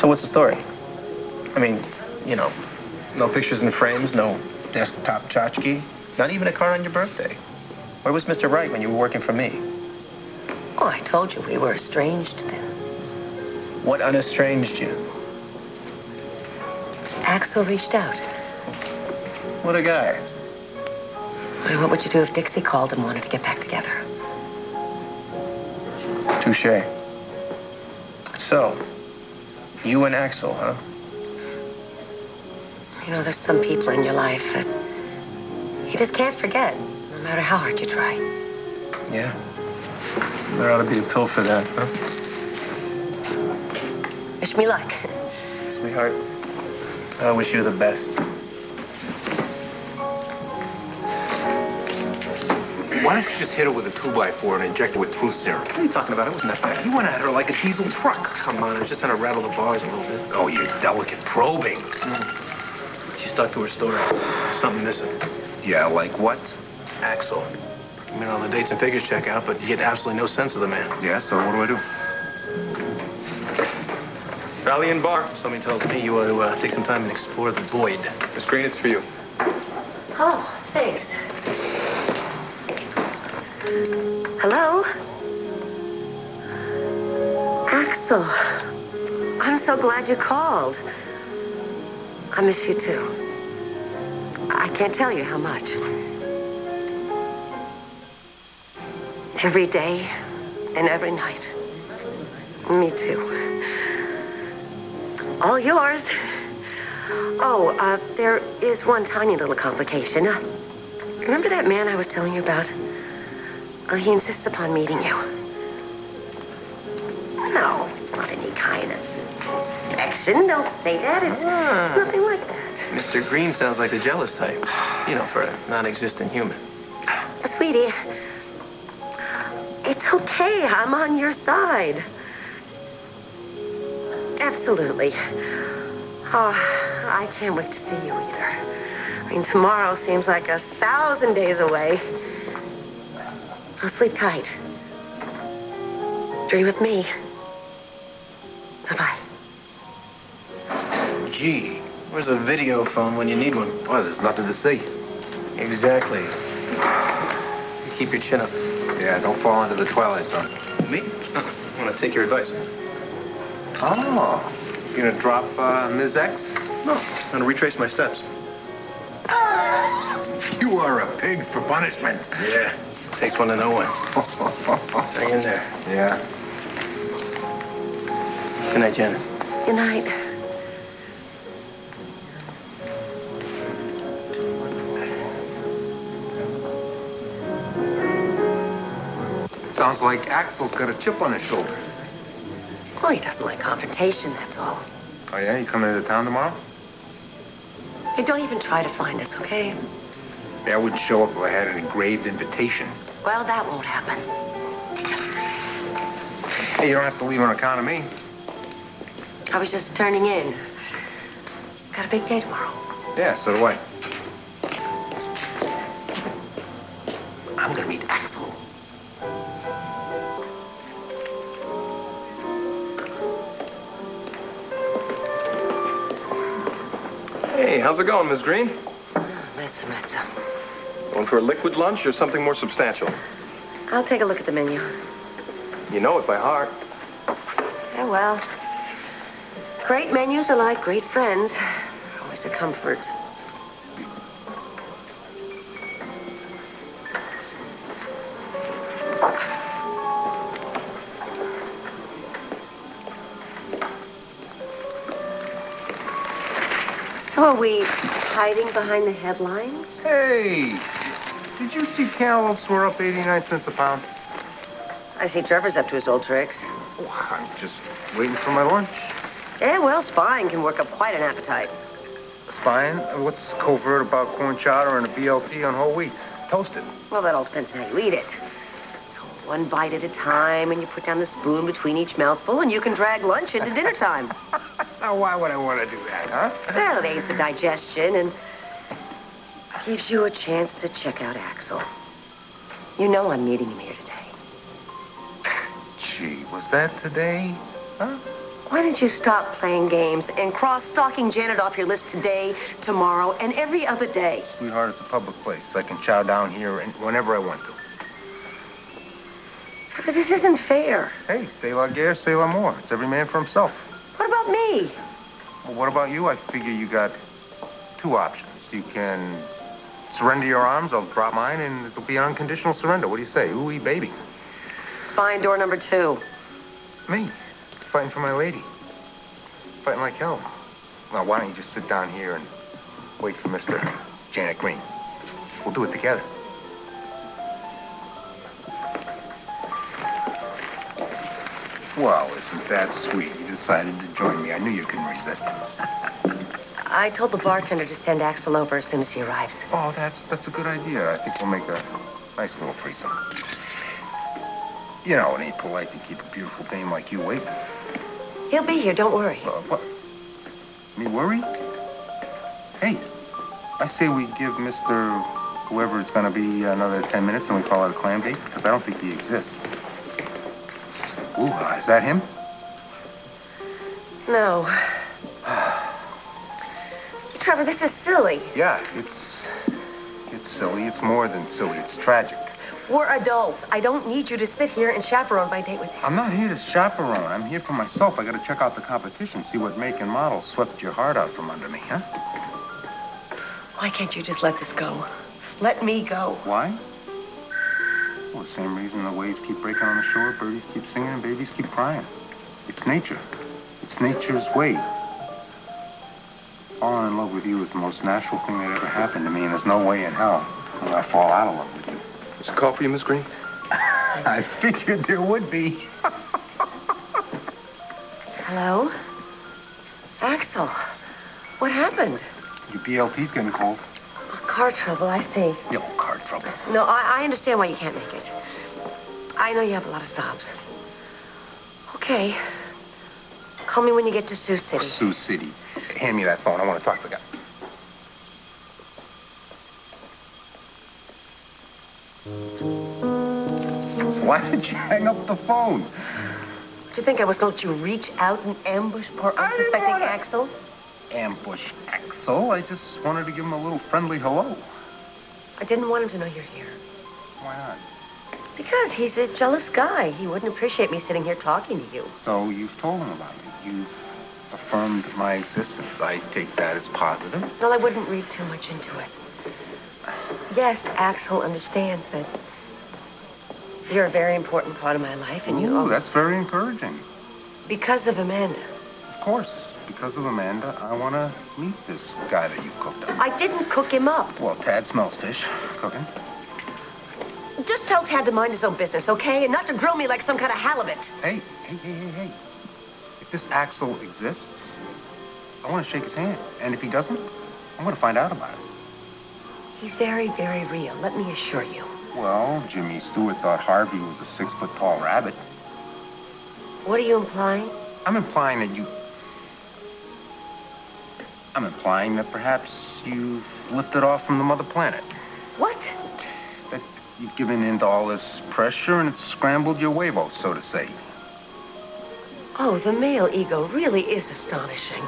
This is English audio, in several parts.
So what's the story? I mean, you know, no pictures in frames, no desktop tchotchke, not even a card on your birthday. Where was Mr. Wright when you were working for me? Oh, I told you we were estranged then. What unestranged you? Axel reached out. What a guy. Why, what would you do if Dixie called and wanted to get back together? Touché. So, you and Axel, huh? You know, there's some people in your life that you just can't forget, no matter how hard you try. Yeah. There ought to be a pill for that, huh? Wish me luck. Sweetheart, I wish you the best. Why don't you just hit her with a 2x4 and inject her with truth serum? What are you talking about? It wasn't that bad. You went at her like a diesel truck. Come on, I was just trying to rattle the bars a little bit. Oh, you're delicate probing. She stuck to her story. Something missing. Yeah, like what? Axel. I mean, all the dates and figures check out, but you get absolutely no sense of the man. Yeah, so what do I do? Valiant Bar. Somebody tells me you ought to take some time and explore the void. Miss Green, it's for you. Oh, thanks. Hello? Axel. I'm so glad you called. I miss you too. I can't tell you how much. Every day and every night. Me too. All yours. Oh, there is one tiny little complication. Remember that man I was telling you about? He insists upon meeting you. No, not any kind of inspection. Don't say that. It's nothing like that. Mr. Green sounds like the jealous type. You know, for a non-existent human. Sweetie, it's okay. I'm on your side. Absolutely. Oh, I can't wait to see you either. I mean, tomorrow seems like 1,000 days away. I'll sleep tight. Dream of me. Bye-bye. Gee, where's a video phone when you need one? Well, there's nothing to see. Exactly. Keep your chin up. Yeah, don't fall into the twilight zone. Me? I want to take your advice. Oh, you gonna drop Ms. X? No, I'm going to retrace my steps. You are a pig for punishment. Yeah, takes one to know one. Hang in there. Yeah. Good night, Janet. Good night. Sounds like Axel's got a chip on his shoulder. Well, he doesn't like confrontation, that's all. Oh, yeah? You coming into town tomorrow? Hey, don't even try to find us, okay? Yeah, I wouldn't show up if I had an engraved invitation. Well, that won't happen. Hey, you don't have to leave on account of me. I was just turning in. Got a big day tomorrow. Yeah, so do I. I'm gonna meet Axel. Hey, how's it going, Miss Green? Let's. Going for a liquid lunch or something more substantial? I'll take a look at the menu. You know it by heart. Yeah, well, great menus are like great friends. Always a comfort. So are we hiding behind the headlines? Hey, did you see cantaloupes were up 89 cents a pound? I see Trevor's up to his old tricks. Oh, I'm just waiting for my lunch. Yeah, well, spying can work up quite an appetite. Spying? What's covert about corn chowder and a BLT on whole wheat? Toasted. Well, that all depends on how you eat it. One bite at a time, and you put down the spoon between each mouthful, and you can drag lunch into dinner time. Now, why would I want to do that, huh? Well, it aids the digestion and gives you a chance to check out Axel. You know I'm meeting him here today. Gee, was that today? Huh? Why don't you stop playing games and cross Stalking Janet off your list today, tomorrow, and every other day? Sweetheart, it's a public place. I can chow down here whenever I want to. But this isn't fair. Hey, c'est la guerre, c'est l'amour. It's every man for himself. What about me? Well, what about you? I figure you got two options. You can surrender your arms, I'll drop mine, and it'll be an unconditional surrender. What do you say? Ooh-wee, baby. It's fine, door number 2. Me, fighting for my lady. Fighting like hell. Now, why don't you just sit down here and wait for Mr. Janet Green? We'll do it together. Well, isn't that sweet? You decided to join me. I knew you couldn't resist. I told the bartender to send Axel over as soon as he arrives. Oh, that's a good idea. I think we'll make a nice little threesome. You know, it ain't polite to keep a beautiful dame like you waiting. He'll be here, don't worry. What? Me worry? Hey, I say we give Mr. whoever it's gonna be another 10 minutes and we call it a clam date, because I don't think he exists. Ooh, is that him? No. Trevor, this is silly. Yeah, it's silly. It's more than silly. It's tragic. We're adults. I don't need you to sit here and chaperone my date with him. I'm not here to chaperone. I'm here for myself. I gotta check out the competition, see what make and model swept your heart out from under me, huh? Why can't you just let this go? Let me go. Why? Well, the same reason the waves keep breaking on the shore, birdies keep singing, and babies keep crying. It's nature. It's nature's way. Falling in love with you is the most natural thing that ever happened to me, and there's no way in hell will I fall out of love with you. Is a call for you, Miss Green? I figured there would be. Hello? Axel, what happened? Your BLT's getting cold. Car trouble, I see. Yo, car trouble. No, I understand why you can't make it. I know you have a lot of stops. Okay. Call me when you get to Sioux City. Sioux City. Hand me that phone. I want to talk to the guy. Why did you hang up the phone? Do you think I was going to let you reach out and ambush poor unsuspecting Axel? Ambush Axel. I just wanted to give him a little friendly hello. I didn't want him to know you're here. Why not? Because he's a jealous guy. He wouldn't appreciate me sitting here talking to you. So you've told him about me. You've affirmed my existence. I take that as positive. Well, I wouldn't read too much into it. Yes, Axel understands that you're a very important part of my life, and you always... that's very encouraging. Because of Amanda. Of course. Because of Amanda, I want to meet this guy that you cooked up. I didn't cook him up. Well, Tad smells fish. Cooking. Just tell Tad to mind his own business, okay? And not to grill me like some kind of halibut. Hey. If this Axel exists, I want to shake his hand. And if he doesn't, I'm going to find out about it. He's very, very real, let me assure you. Well, Jimmy Stewart thought Harvey was a 6-foot-tall rabbit. What are you implying? I'm implying that perhaps you've lifted off from the mother planet. What? That you've given in to all this pressure and it's scrambled your huevos, so to say. Oh, the male ego really is astonishing.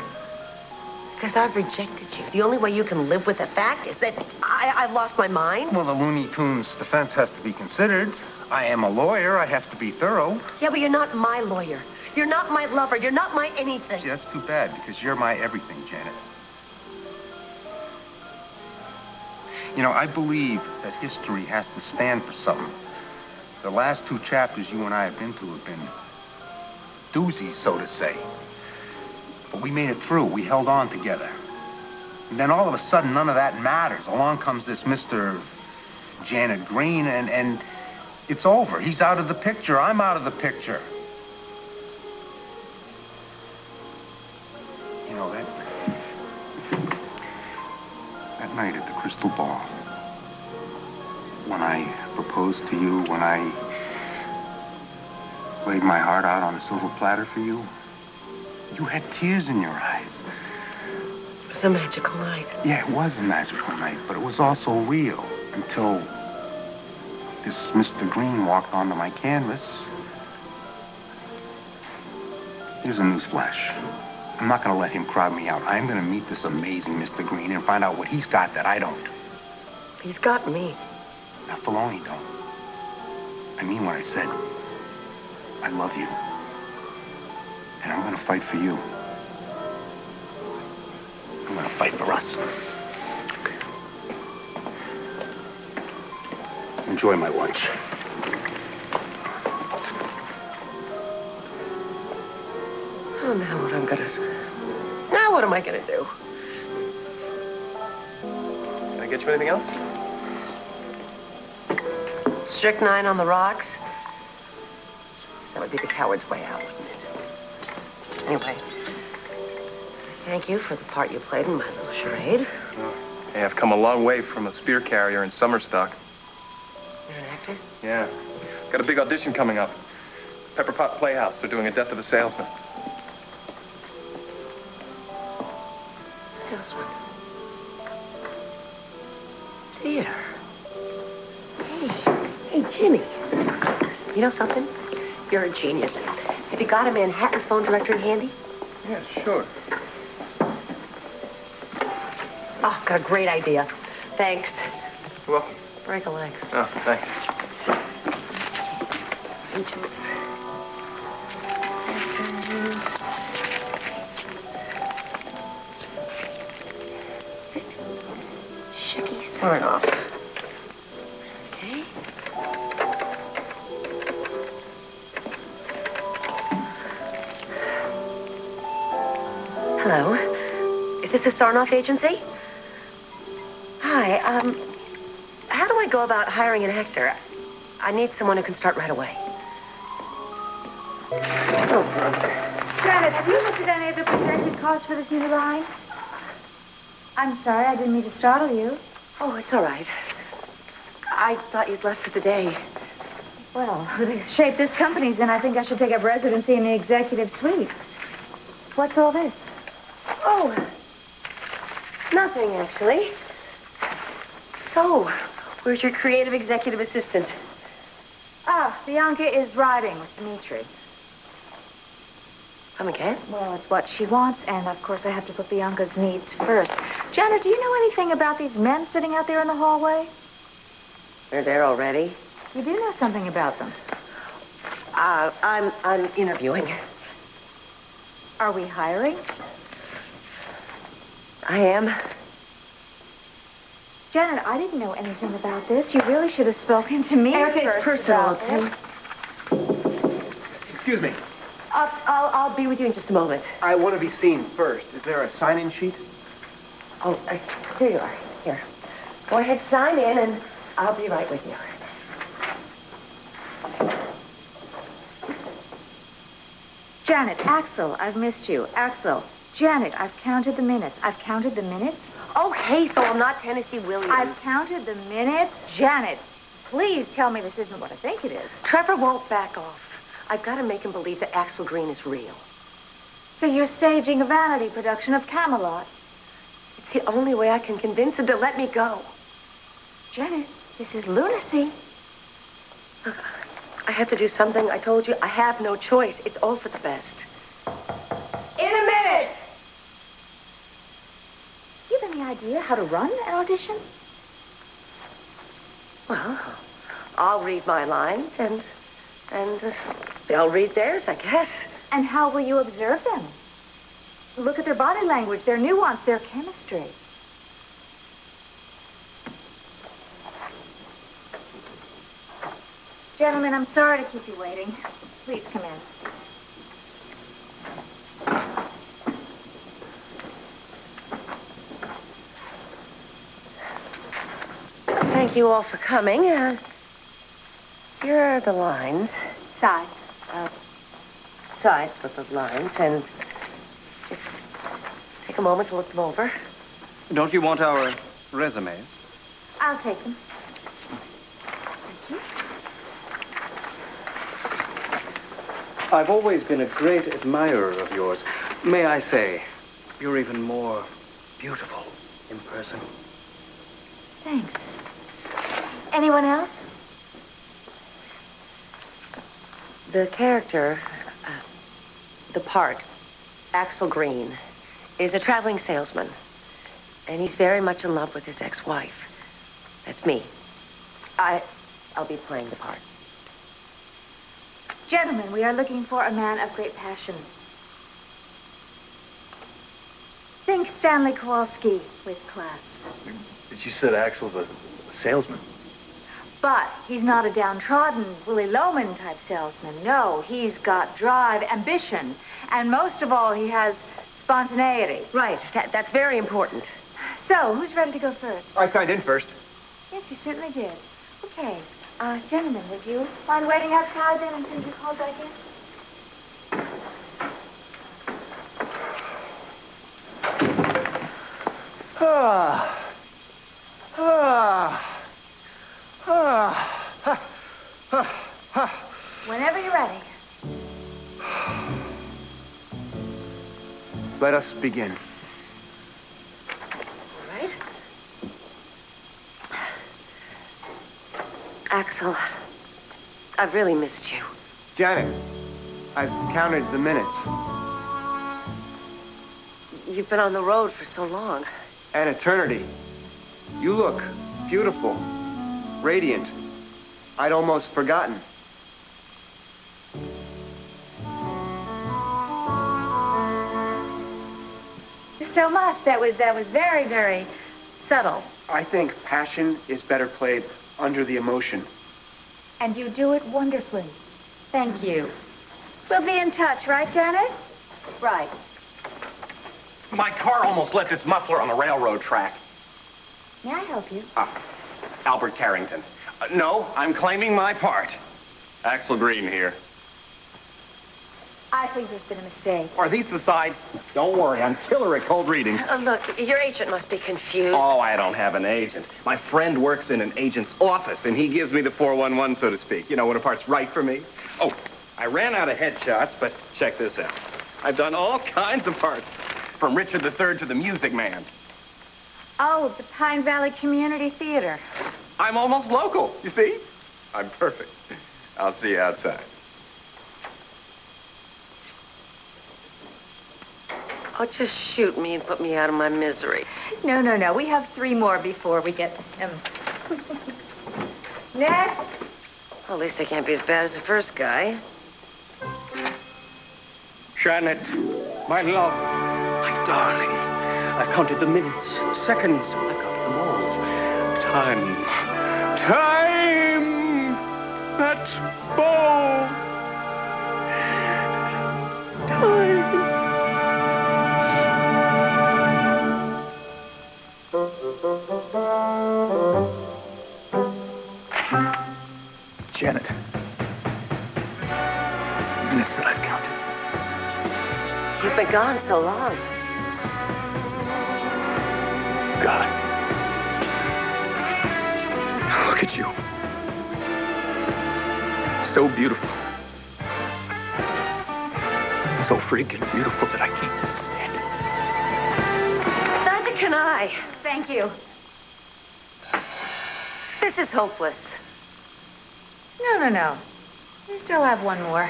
Because I've rejected you. The only way you can live with the fact is that I've lost my mind. Well, the Looney Tunes defense has to be considered. I am a lawyer. I have to be thorough. Yeah, but you're not my lawyer. You're not my lover. You're not my anything. Yeah, that's too bad, because you're my everything, Janet. You know, I believe that history has to stand for something. The last 2 chapters you and I have been to have been doozies, so to say. But we made it through. We held on together. And then all of a sudden, none of that matters. Along comes this Mr. Janet Green, and it's over. He's out of the picture. I'm out of the picture. You know, that night at the Crystal Ball, when I proposed to you, when I laid my heart out on a silver platter for you, you had tears in your eyes. It was a magical night. Yeah, it was a magical night, but it was also real until this Mr. Green walked onto my canvas. Here's a newsflash. I'm not gonna let him crowd me out. I'm gonna meet this amazing Mr. Green and find out what he's got that I don't. He's got me. Now, Filoni don't. I mean what I said. I love you. And I'm gonna fight for you. I'm gonna fight for us. Enjoy my lunch. Oh, now what I'm gonna... Now what am I gonna do? Can I get you anything else? Strychnine on the rocks? That would be the coward's way out, wouldn't it? Anyway, thank you for the part you played in my little charade. Hey, I've come a long way from a spear carrier in summer stock. You're an actor? Yeah. Got a big audition coming up. Pepper Pot Playhouse. They're doing a Death of a Salesman. Salesman. Theater. Hey, Jimmy. You know something? You're a genius. Have you got a Manhattan phone directory handy? Yeah, sure. Oh, got a great idea. Thanks. You're welcome. Break a leg. Oh, thanks. Agents. Shaky Sarnoff. Okay. Hello. Is this the Sarnoff agency? Hi, how do I go about hiring an actor? I need someone who can start right away. Janet, have you looked at any of the projected costs for this new line? I'm sorry, I didn't mean to startle you. Oh, it's all right. I thought you'd left for the day. Well, with the shape this company's in, I think I should take up residency in the executive suite. What's all this? Oh, nothing, actually. So, where's your creative executive assistant? Ah, Bianca is riding with Dimitri. Come again? Well, it's what she wants, and of course I have to put Bianca's needs first. Janet, do you know anything about these men sitting out there in the hallway? They're there already. You do know something about them. I'm interviewing. Are we hiring? I am. Janet, I didn't know anything about this. You really should have spoken to me Erica, it's first personal, about okay? this. Excuse me. I'll be with you in just a moment. I want to be seen first. Is there a sign-in sheet? Oh, here you are. Here. Go ahead, sign in, and I'll be right with you. Janet, Axel, I've missed you. Axel, Janet, I've counted the minutes. I've counted the minutes. Okay, so I'm not Tennessee Williams. I've counted the minutes. Janet, please tell me this isn't what I think it is. Trevor won't back off. I've got to make him believe that Axel Green is real. So you're staging a vanity production of Camelot. It's the only way I can convince him to let me go. Janet, this is lunacy. Look, I have to do something. I told you, I have no choice. It's all for the best. In a minute! Do you have any idea how to run an audition? Well, I'll read my lines, and they'll read theirs, I guess. And how will you observe them? Look at their body language, their nuance, their chemistry. Gentlemen, I'm sorry to keep you waiting. Please come in. Thank you all for coming. Here are the lines. Sides. Sides with the lines, and just take a moment to look them over. Don't you want our resumes? I'll take them. I've always been a great admirer of yours. May I say, you're even more beautiful in person. Thanks. Anyone else? The character, The part, Axel Green, is a traveling salesman. And he's very much in love with his ex-wife. That's me. I'll be playing the part. Gentlemen, we are looking for a man of great passion. Think Stanley Kowalski with class. But you said Axel's a salesman. But he's not a downtrodden, Willy Loman type salesman. No, he's got drive, ambition, and most of all, he has spontaneity. Right, that's very important. So, who's ready to go first? I signed in first. Yes, you certainly did. Okay. Gentlemen, would you mind waiting outside then until you call back in? Whenever you're ready. Let us begin. All right. Axel, I've really missed you. Janet, I've counted the minutes. You've been on the road for so long. An eternity. You look beautiful, radiant. I'd almost forgotten. So much. That was very, very subtle. I think passion is better played under the emotion. And you do it wonderfully. Thank you. We'll be in touch, right, Janet? Right. My car almost left its muffler on the railroad track. May I help you? Albert Carrington. No, I'm claiming my part. Axel Green here. I think there's been a mistake. Are these the sides? Don't worry, I'm killer at cold readings. Look, your agent must be confused. Oh, I don't have an agent. My friend works in an agent's office, and he gives me the 411, so to speak. You know, when a part's right for me. Oh, I ran out of headshots, but check this out. I've done all kinds of parts, from Richard III to the Music Man. Oh, the Pine Valley Community Theater. I'm almost local, you see? I'm perfect. I'll see you outside. Oh, just shoot me and put me out of my misery. No. We have 3 more before we get to him. Next. Well, at least I can't be as bad as the first guy. Janet, my love, my darling. I've counted the minutes, seconds. I've counted them all. Time. That's bow. Time. Janet. Minutes that I've counted. You've been gone so long. God. Look at you. So beautiful. So freaking beautiful that I can't stand it. Neither can I. Thank you. This is hopeless. No. We still have 1 more.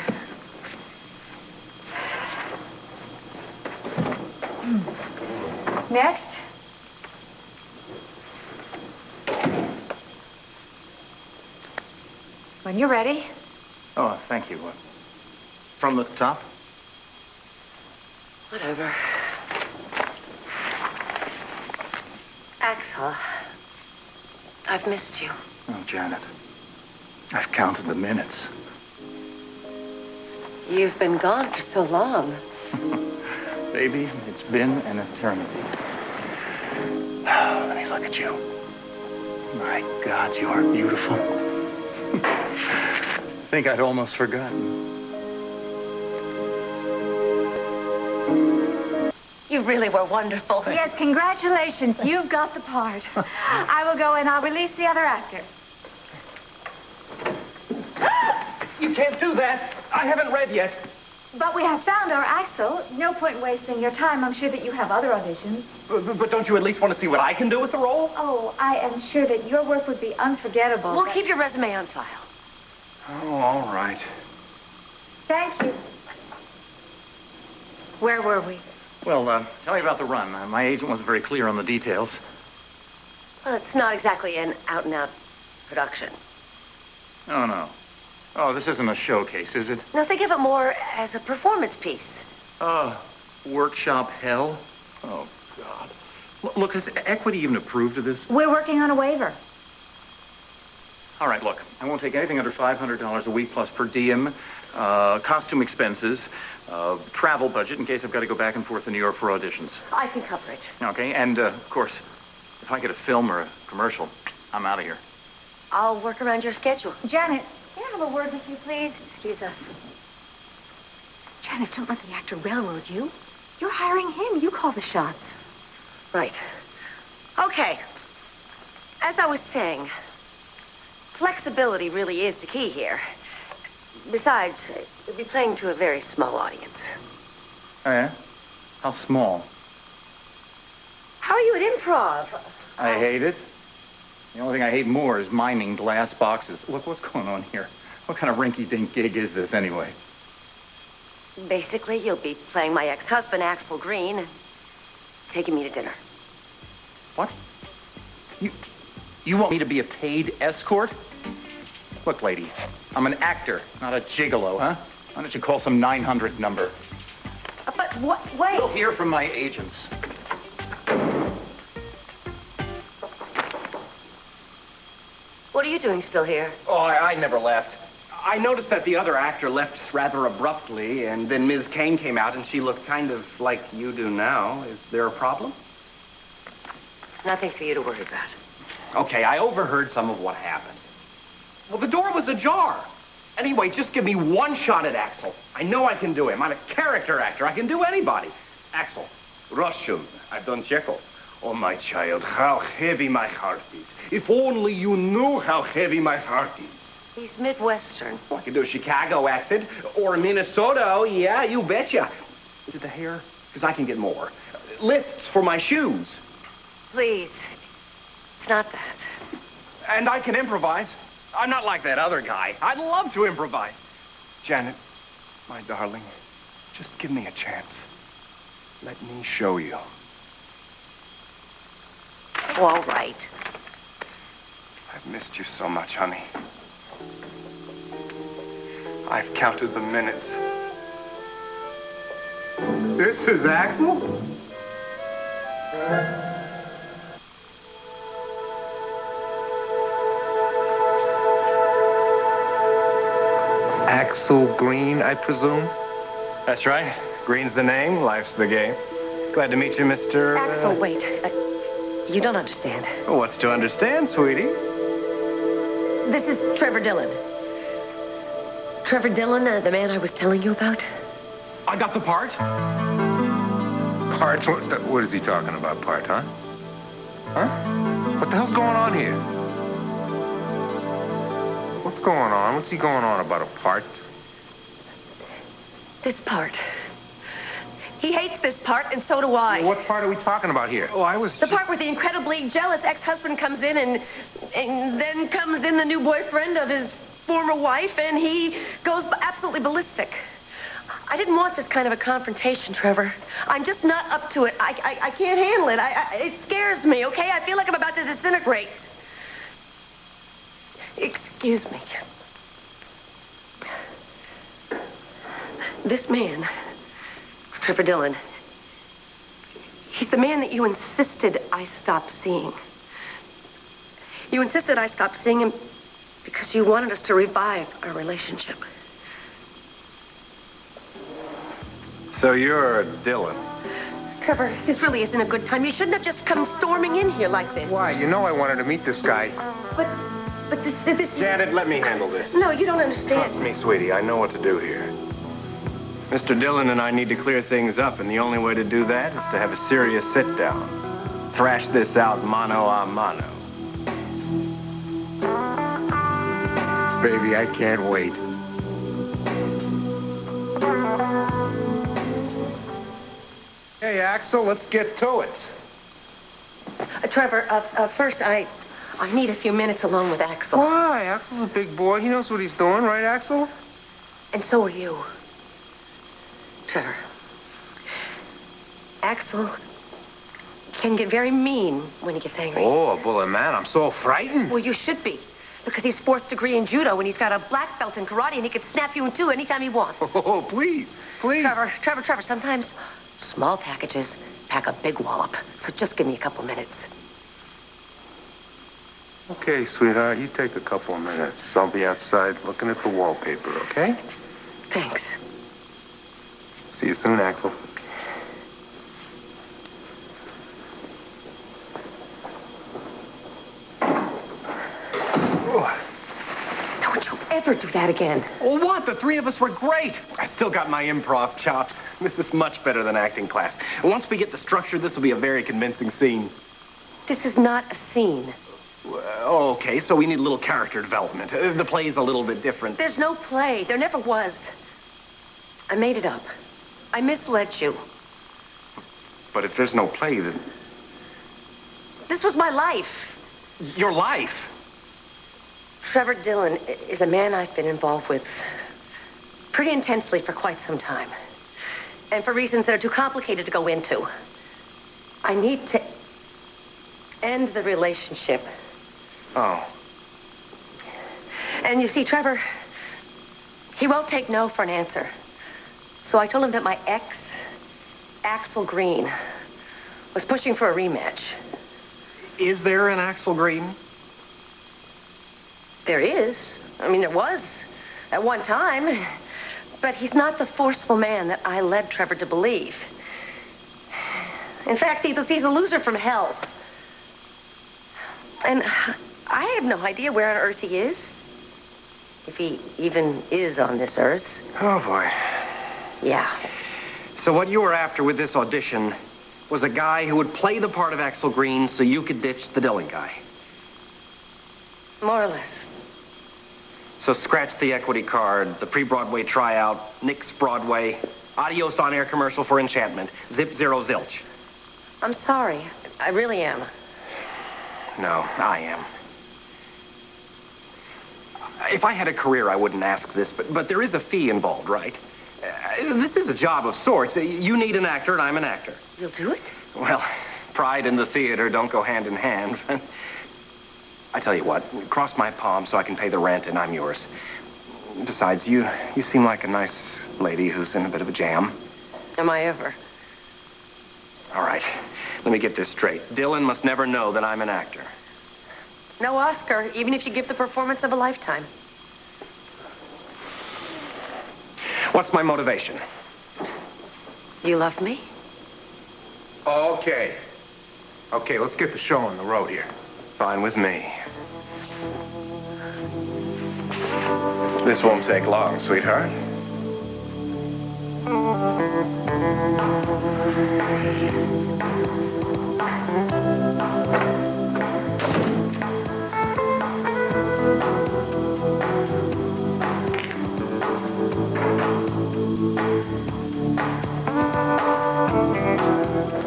Next. When you're ready. Oh, thank you. From the top? Whatever. Axel, I've missed you. Oh, Janet. I've counted the minutes. You've been gone for so long. Baby, it's been an eternity. Let me look at you. My God, you are beautiful. I think I'd almost forgotten. You really were wonderful. Yes, congratulations. You've got the part. I will go and I'll release the other actor. You can't do that. I haven't read yet. But we have found our Axel. No point wasting your time. I'm sure that you have other auditions. But don't you at least want to see what I can do with the role? Oh, I am sure that your work would be unforgettable. We'll keep your resume on file. Oh, all right. Thank you. Where were we? Well, tell me about the run. My agent wasn't very clear on the details. Well, it's not exactly an out-and-out production. Oh, no. Oh, this isn't a showcase, is it? No, think of it more as a performance piece. Workshop hell? Oh, God. Look, has Equity even approved of this? We're working on a waiver. All right, look, I won't take anything under $500 a week plus per diem, costume expenses, travel budget in case I've got to go back and forth to New York for auditions. I can cover it. Okay, and, of course, if I get a film or a commercial, I'm out of here. I'll work around your schedule. Janet, can I have a word with you, please? Excuse us. Janet, don't let the actor railroad you. You're hiring him. You call the shots. Right. Okay. As I was saying, flexibility really is the key here. Besides, you'll be playing to a very small audience. Oh, yeah? How small? How are you at improv? I hate it. The only thing I hate more is mining glass boxes. Look, what's going on here? What kind of rinky-dink gig is this, anyway? Basically, you'll be playing my ex-husband, Axel Green, and taking me to dinner. What? You want me to be a paid escort? Look, lady, I'm an actor, not a gigolo, huh? Why don't you call some 900 number? But what? Wait. You'll hear from my agents. What are you doing still here? Oh, I never left. I noticed that the other actor left rather abruptly, and then Ms. Kane came out, and she looked kind of like you do now. Is there a problem? Nothing for you to worry about. Okay, I overheard some of what happened. Well, the door was ajar. Anyway, just give me one shot at Axel. I know I can do him. I'm a character actor. I can do anybody. Axel, Russian. I've done Chekhov. Oh, my child, how heavy my heart is. If only you knew how heavy my heart is. He's Midwestern. Well, I can do a Chicago accent or a Minnesota. Oh, yeah, you betcha. Is it the hair? Because I can get more. Lifts for my shoes. Please. It's not that. And I can improvise. I'm not like that other guy. I'd love to improvise. Janet, my darling, just give me a chance. Let me show you. Oh, all right. I've missed you so much, honey. I've counted the minutes. This is Axel? Axel Green, I presume? That's right. Green's the name, life's the game. Glad to meet you, Mr. Axel, wait. You don't understand. Oh, what's to understand, sweetie? This is Trevor Dillon. Trevor Dillon, the man I was telling you about? I got the part. Part? What is he talking about, part, huh? Huh? What the hell's going on here? What's going on? What's he going on about a part? This part. He hates this part, and so do I. What part are we talking about here? Oh, I was The part where the incredibly jealous ex-husband comes in and then comes in the new boyfriend of his former wife, and he goes absolutely ballistic. I didn't want this kind of a confrontation, Trevor. I'm just not up to it. I can't handle it. It scares me, okay? I feel like I'm about to disintegrate. Excuse me. This man, Trevor Dillon, he's the man that you insisted I stop seeing. You insisted I stop seeing him because you wanted us to revive our relationship. So you're Dylan. Trevor, this really isn't a good time. You shouldn't have just come storming in here like this. Why? You know I wanted to meet this guy. But this... Janet, let me handle this. No, you don't understand. Trust me, sweetie. I know what to do here. Mr. Dillon and I need to clear things up, and the only way to do that is to have a serious sit-down. Thrash this out mano a mano. Baby, I can't wait. Hey, Axel, let's get to it. Trevor, first, I need a few minutes alone with Axel. Why? Axel's a big boy. He knows what he's doing, right, Axel? And so are you. Trevor, Axel can get very mean when he gets angry. Oh, bully man, I'm so frightened. Well, you should be. Because he's fourth degree in judo and he's got a black belt in karate and he can snap you in two anytime he wants. Oh, please, please. Trevor, sometimes small packages pack a big wallop. So just give me a couple minutes. Okay, sweetheart, you take a couple of minutes. I'll be outside looking at the wallpaper, okay? Thanks. See you soon, Axel. Don't you ever do that again. Well, what? The three of us were great. I still got my improv chops. This is much better than acting class. Once we get the structure, this will be a very convincing scene. This is not a scene. Okay, so we need a little character development. The play's a little bit different. There's no play. There never was. I made it up. I misled you. But if there's no play, then... This was my life. Your life? Trevor Dillon is a man I've been involved with pretty intensely for quite some time. And for reasons that are too complicated to go into. I need to end the relationship. Oh. And you see, Trevor, he won't take no for an answer. So I told him that my ex, Axel Green, was pushing for a rematch. Is there an Axel Green? There is. I mean, there was at one time. But he's not the forceful man that I led Trevor to believe. In fact, he's a loser from hell. And I have no idea where on earth he is. If he even is on this earth. Oh, boy. Yeah. So what you were after with this audition was a guy who would play the part of Axel Green so you could ditch the Dillon guy. More or less. So scratch the equity card, the pre-Broadway tryout, Nick's Broadway, adios on-air commercial for Enchantment, zip, zero, zilch. I'm sorry. I really am. No, I am. If I had a career, I wouldn't ask this, but there is a fee involved, right? This is a job of sorts. You need an actor, and I'm an actor. You'll do it? Well, pride and the theater don't go hand in hand. I tell you what, cross my palm so I can pay the rent, and I'm yours. Besides, you seem like a nice lady who's in a bit of a jam. Am I ever? All right, let me get this straight. Dillon must never know that I'm an actor. No Oscar, even if you give the performance of a lifetime. What's my motivation? You love me? Okay. Okay, let's get the show on the road here. Fine with me. This won't take long, sweetheart.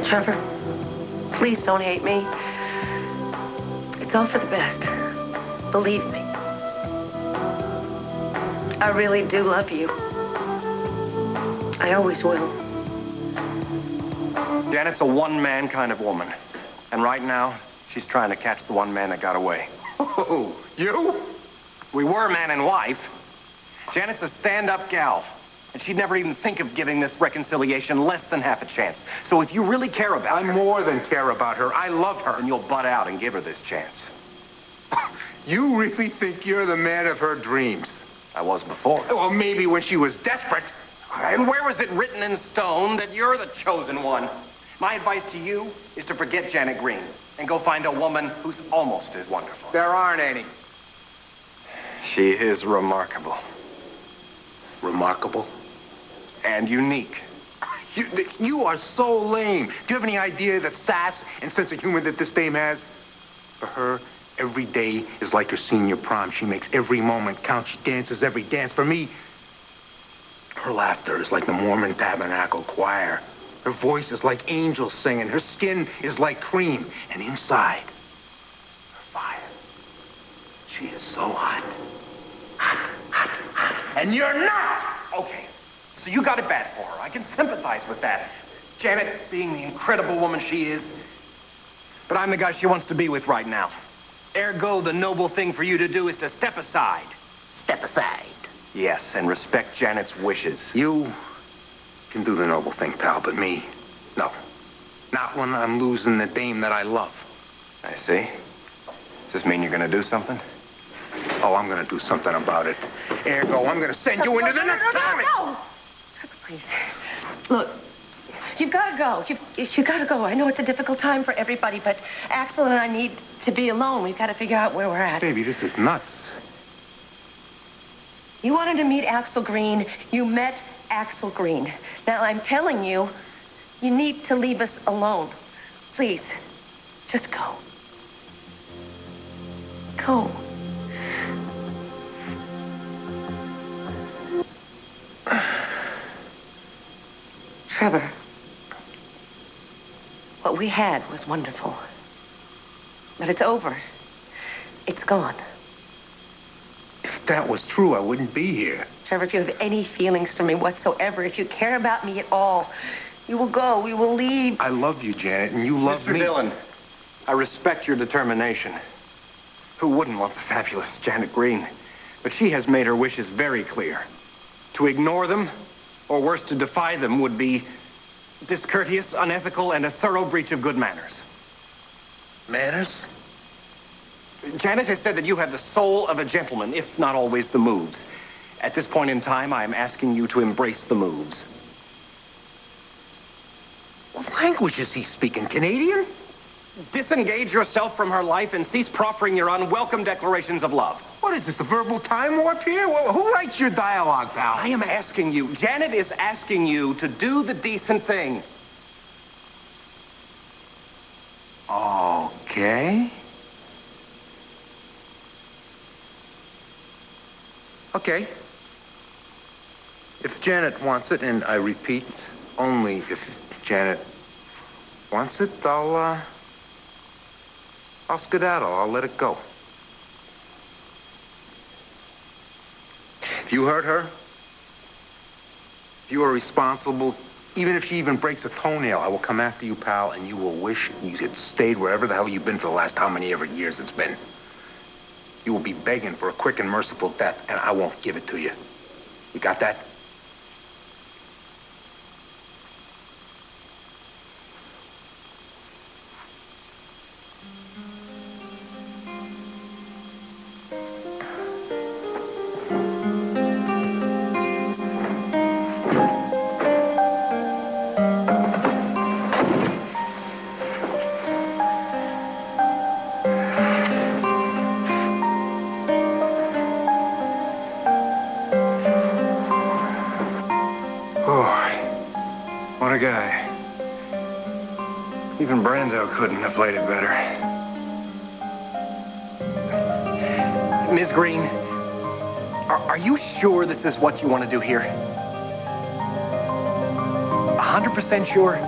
Trevor, please don't hate me. It's all for the best. Believe me. I really do love you. I always will. Janet's a one-man kind of woman. And right now, she's trying to catch the one man that got away. Oh, you? We were man and wife. Janet's a stand-up gal. And she'd never even think of giving this reconciliation less than half a chance. So if you really care about her... I more than care about her. I love her. Then you'll butt out and give her this chance. You really think you're the man of her dreams? I was before. Well, maybe when she was desperate. And where was it written in stone that you're the chosen one? My advice to you is to forget Janet Green and go find a woman who's almost as wonderful. There aren't any. She is remarkable. Remarkable? And unique. You are so lame. Do you have any idea that sass and sense of humor that this dame has? For her, every day is like her senior prom. She makes every moment count. She dances every dance. For me, her laughter is like the Mormon Tabernacle Choir. Her voice is like angels singing. Her skin is like cream. And inside, her fire. She is so hot. Hot, hot, hot. And you're not! Okay, so you got it bad for her. I can sympathize with that. Janet being the incredible woman she is. But I'm the guy she wants to be with right now. Ergo, the noble thing for you to do is to step aside. Step aside. Yes, and respect Janet's wishes. You can do the noble thing, pal, but me, no. Not when I'm losing the dame that I love. I see. Does this mean you're gonna do something? Oh, I'm gonna do something about it. Ergo, I'm gonna send you into the next comic. No! Please. Look, you've got to go. You've got to go. I know it's a difficult time for everybody, but Axel and I need to be alone. We've got to figure out where we're at. Baby, this is nuts. You wanted to meet Axel Green. You met Axel Green. Now, I'm telling you, you need to leave us alone. Please, just go. Go. Trevor, what we had was wonderful. But it's over. It's gone. If that was true, I wouldn't be here. Trevor, if you have any feelings for me whatsoever, if you care about me at all, you will go. We will leave. I love you, Janet, and you love me. Mr. Dillon, I respect your determination. Who wouldn't want the fabulous Janet Green? But she has made her wishes very clear. To ignore them, or worse, to defy them, would be discourteous, unethical, and a thorough breach of good manners. Manners? Janet has said that you have the soul of a gentleman, if not always the moves. At this point in time, I am asking you to embrace the moves. What language is he speaking? Canadian? Disengage yourself from her life and cease proffering your unwelcome declarations of love. What is this, a verbal time warp here? Well, who writes your dialogue, pal? I am asking you, Janet is asking you to do the decent thing. Okay. Okay. If Janet wants it, and I repeat, only if Janet wants it, I'll skedaddle. I'll let it go. If you hurt her, if you are responsible, even if she even breaks a toenail, I will come after you, pal, and you will wish you had stayed wherever the hell you've been for the last how many ever years it's been. You will be begging for a quick and merciful death, and I won't give it to you. You got that? What a guy. Even Brando couldn't have played it better. Ms. Green, are you sure this is what you want to do here? 100% sure?